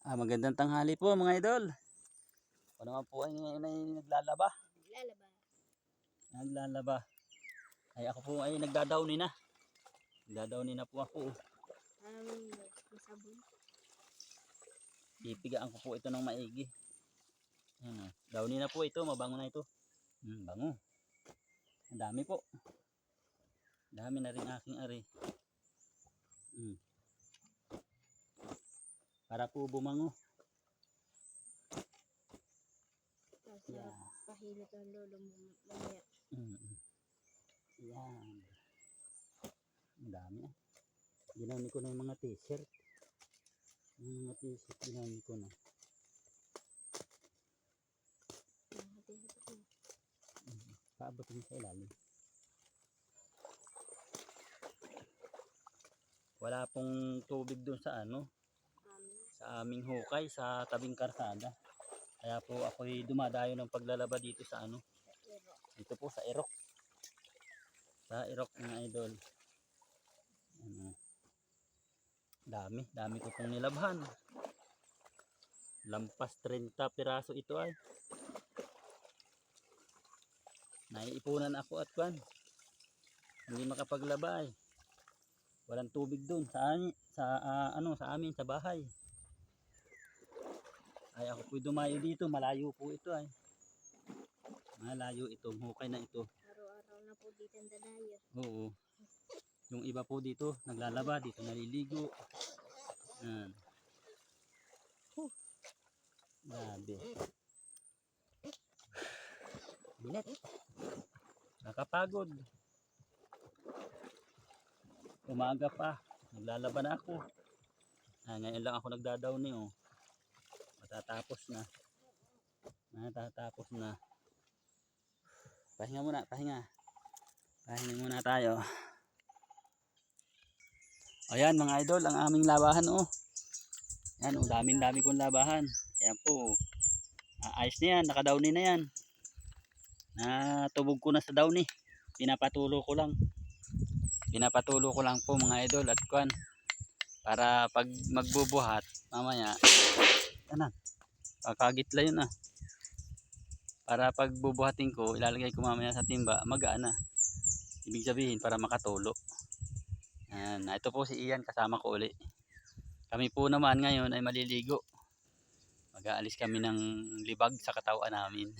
Magandang tanghali po mga idol. Ako naman po ay ngayon ay naglalaba. Naglalaba. Ay ako po ay nagdadawni na. Nagdadawni na po ako. Masabon. Pipigaan ko po ito ng maigi. Ayan, dawni na po ito, mabango na ito. Bango. Ang dami po. Dami na rin aking ari. Para po bumango. Yeah. Pahilot ang lolo mo mamaya. Yan. Ang dami ah. Ginamit ko na yung mga t-shirt. Yung mga t-shirt ginamit ko na. Paabot mo sa ilalim. Wala pong tubig doon sa sa aming hukay sa tabing karsada. Kaya po ako'y dumadayo ng paglalaba dito sa dito po sa Irok. Sa Irok mga idol. Dami ko pong nilabhan. Lampas 30 piraso ito ay. Naiipunan ako at hindi makapaglaba ay. Walang tubig doon sa amin sa bahay. Ay ako po'y dumayo dito, malayo po ito ay. Malayo itong hukay na ito. Araw-araw na po dito ang dadayo. Oo. Yung iba po dito naglalaba, dito naliligo. Grabe. Bilet. Nakapagod. Umaga pa, naglalaba na ako. Ngayon lang ako nagdadawni oh. Matatapos na. Pahinga muna, pahinga muna tayo. Ayan mga idol, ang aming labahan oh. Yan oh, dami kong labahan. Ayan po. Ayos na yan, nakadawni na yan. Natubog ko na sa dawni. Pinapatulo ko lang po mga idol at para pag magbubuhat mamaya kakagitla yun para pag bubuhatin ko ilalagay ko mamaya sa timba magaan na, ibig sabihin para makatulo. Ito po si Ian kasama ko uli. Kami po naman ngayon ay maliligo, mag-aalis kami ng libag sa katawan namin.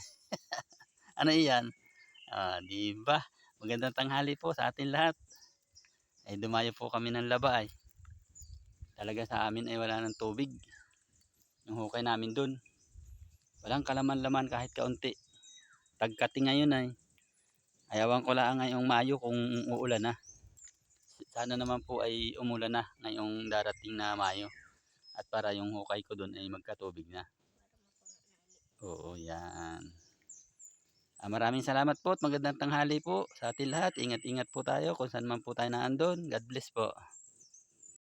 Ano Ian? Diba magandang tanghali po sa atin lahat. Ay dumayo po kami ng laba ay. Talaga sa amin ay wala ng tubig. Yung hukay namin dun, walang kalaman-laman kahit kaunti. Tagkati ngayon ay. Ayawan ko lang ngayong Mayo kung uulan na. Sana naman po ay umulan na ngayong darating na Mayo. At para yung hukay ko dun ay magkatubig na. Oo, yan. Maraming salamat po at magandang tanghali po sa atin lahat. Ingat-ingat po tayo kung saan man po tayo naandun. God bless po.